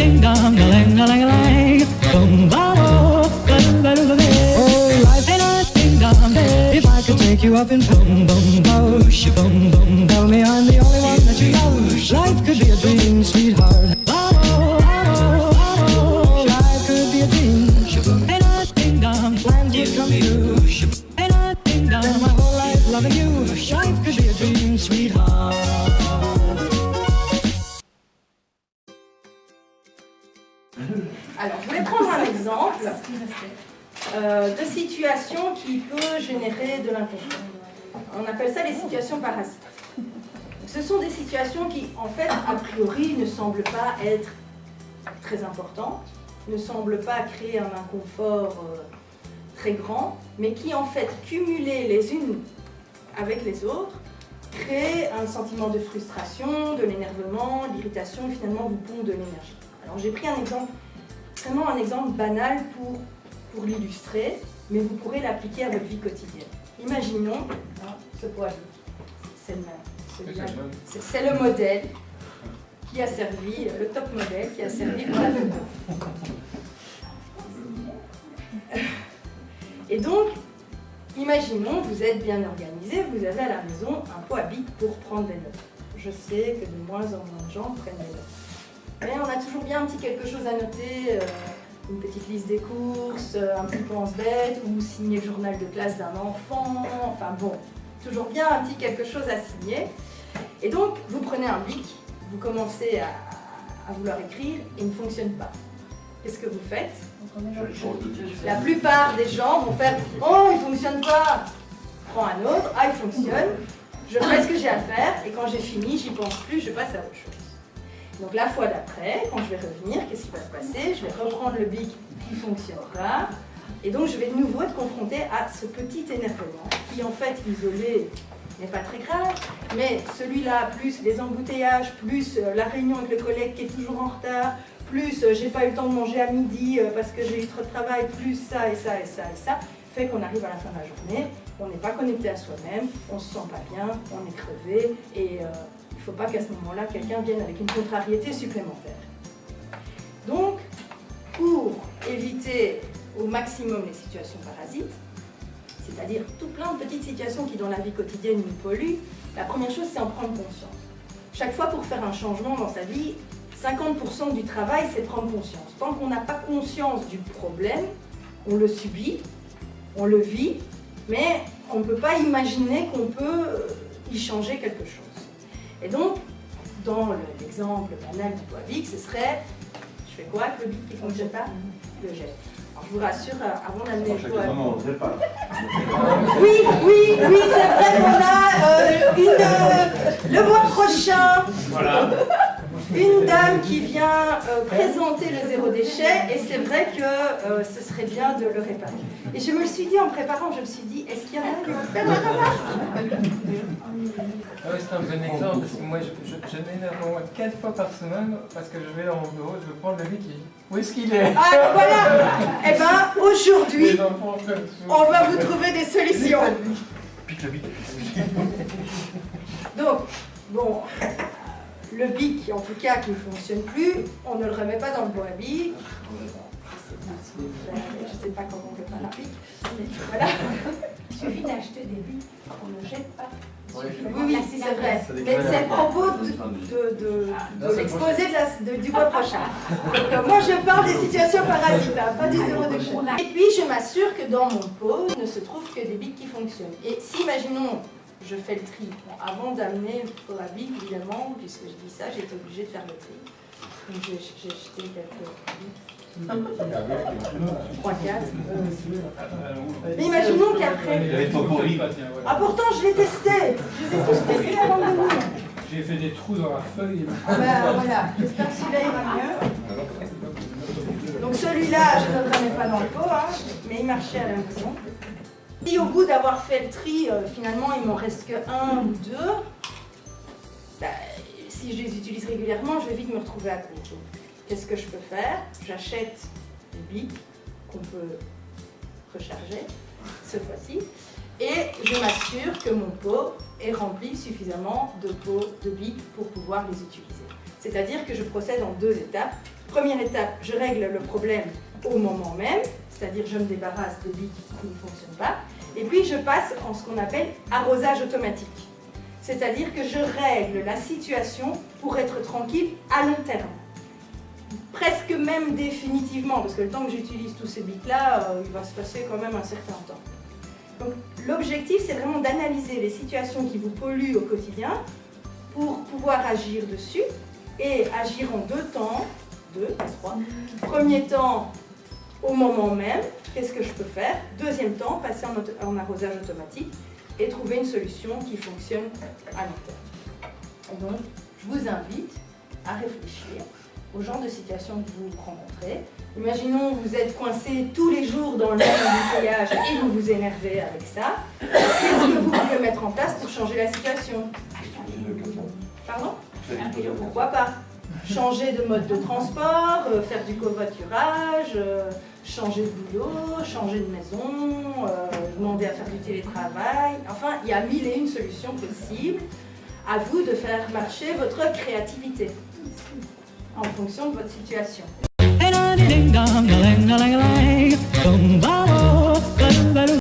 ding dong, a-lang, a-lang, boom, ba-do, ba-do-ba-do-ba-do. Oh, life ain't a ding dong. If I could take you up in boom, boom, boosh, boom, boom, tell me I'm the only one that you know. Life could be a dream, sweetheart. Ba-do, ba-do, ba-do. Life could be a dream. Ain't a ding dong. Plans would come true. Ain't a ding dong. Spend my whole life loving you. Life could be a dream, sweetheart. Alors, je vais prendre un exemple de situation qui peut générer de l'inconfort. On appelle ça les situations parasites. Ce sont des situations qui, en fait, a priori, ne semblent pas être très importantes, ne semblent pas créer un inconfort très grand, mais qui, en fait, cumulées les unes avec les autres, créent un sentiment de frustration, de l'énervement, de l'irritation, et finalement vous pompent de l'énergie. Alors, j'ai pris un exemple, vraiment un exemple banal pour l'illustrer, mais vous pourrez l'appliquer à votre vie quotidienne. Imaginons ce poids-là, c'est le même. C'est le modèle qui a servi, le top modèle qui a servi pour la photo. Et donc, imaginons, vous êtes bien organisé, vous avez à la maison un pot à bic pour prendre des notes. Je sais que de moins en moins de gens prennent des notes. Mais on a toujours bien un petit quelque chose à noter, une petite liste des courses, un petit pense-bête, ou signer le journal de classe d'un enfant, enfin bon, toujours bien un petit quelque chose à signer. Et donc, vous prenez un bic, vous commencez à vouloir écrire, et il ne fonctionne pas. Qu'est-ce que vous faites? La plupart des gens vont faire « Oh, il ne fonctionne pas !» Prends un autre, « Ah, il fonctionne, je fais ce que j'ai à faire, et quand j'ai fini, j'y pense plus, je passe à autre chose. » Donc la fois d'après, quand je vais revenir, qu'est-ce qui va se passer? Je vais reprendre le bic qui ne fonctionne pas, et donc je vais de nouveau être confrontée à ce petit énervement, qui en fait, isolé, n'est pas très grave, mais celui-là, plus les embouteillages, plus la réunion avec le collègue qui est toujours en retard, plus j'ai pas eu le temps de manger à midi parce que j'ai eu trop de travail, plus ça et ça et ça et ça, fait qu'on arrive à la fin de la journée, on n'est pas connecté à soi-même, on se sent pas bien, on est crevé, et il ne faut pas qu'à ce moment-là, quelqu'un vienne avec une contrariété supplémentaire. Donc, pour éviter au maximum les situations parasites, c'est-à-dire tout plein de petites situations qui dans la vie quotidienne nous polluent, la première chose c'est en prendre conscience. Chaque fois pour faire un changement dans sa vie, 50% du travail c'est prendre conscience. Tant qu'on n'a pas conscience du problème, on le subit, on le vit, mais on ne peut pas imaginer qu'on peut y changer quelque chose. Et donc, dans l'exemple banal du poids bic, ce serait, je fais quoi avec le bic qui ne fonctionne pas? Le jette. Alors, je vous rassure, avant d'amener le poids... Oui, c'est vrai qu'on a le mois prochain, une dame qui vient présenter le zéro déchet, et c'est vrai que ce serait bien de le réparer. Et je me le suis dit en préparant, je me suis dit, est-ce qu'il y en a qui vont faire la remarque? Oui, c'est un bon exemple, parce que moi je m'énerve au moins 4 fois par semaine parce que je vais dans mon bureau, je veux prendre le bic et où est-ce qu'il est? Ah voilà. Eh bien, aujourd'hui, on va vous trouver des solutions. Pique le bic. Donc, bon, le bic, en tout cas, qui ne fonctionne plus, on ne le remet pas dans le bois à bic. Je ne sais pas comment on fait pas la bic, mais voilà. Il suffit d'acheter des bics qu'on ne jette pas. Oui, c'est vrai. Mais c'est le propos de l'exposé du mois prochain. Donc, moi, je parle des situations parasites, hein, pas du zéro déchet. Et puis, je m'assure que dans mon pot ne se trouve que des bics qui fonctionnent. Et si, imaginons, je fais le tri. Bon, avant d'amener le pot à bic, évidemment, puisque je dis ça, j'étais obligée de faire le tri. Donc, j'ai jeté quelques bics. 3, 4. Mais imaginons qu'après... Ah pourtant je l'ai testé. Je les ai tous testés avant de venir. J'ai fait des trous dans la feuille. Ah ben voilà, j'espère que celui-là ira mieux. Donc celui-là, je ne le remets pas dans le pot, hein, mais il marchait à la maison. Si au bout d'avoir fait le tri, finalement il m'en reste que 1 ou 2, bah, si je les utilise régulièrement, je vais vite me retrouver à court. Qu'est-ce que je peux faire? J'achète des bics qu'on peut recharger, cette fois-ci, et je m'assure que mon pot est rempli suffisamment de pots de bics pour pouvoir les utiliser. C'est-à-dire que je procède en 2 étapes. Première étape, je règle le problème au moment même, c'est-à-dire je me débarrasse de billes qui ne fonctionnent pas. Et puis je passe en ce qu'on appelle arrosage automatique. C'est-à-dire que je règle la situation pour être tranquille à long terme. Presque même définitivement, parce que le temps que j'utilise tous ces bits-là, il va se passer quand même un certain temps. Donc l'objectif, c'est vraiment d'analyser les situations qui vous polluent au quotidien pour pouvoir agir dessus et agir en 2 temps, 3. Premier temps, au moment même, qu'est-ce que je peux faire? Deuxième temps, passer en arrosage automatique et trouver une solution qui fonctionne à long terme. Et donc, je vous invite à réfléchir au genre de situation que vous rencontrez. Imaginons que vous êtes coincé tous les jours dans le même embouteillage et vous vous énervez avec ça. Qu'est-ce que vous pouvez mettre en place pour changer la situation? Pardon? Pourquoi pas? Changer de mode de transport, faire du covoiturage, changer de boulot, changer de maison, demander à faire du télétravail. Enfin, il y a 1001 solutions possibles. À vous de faire marcher votre créativité en fonction de votre situation. Hey, la, ding, dong, a ling, a ling, a ling. Boom, ba,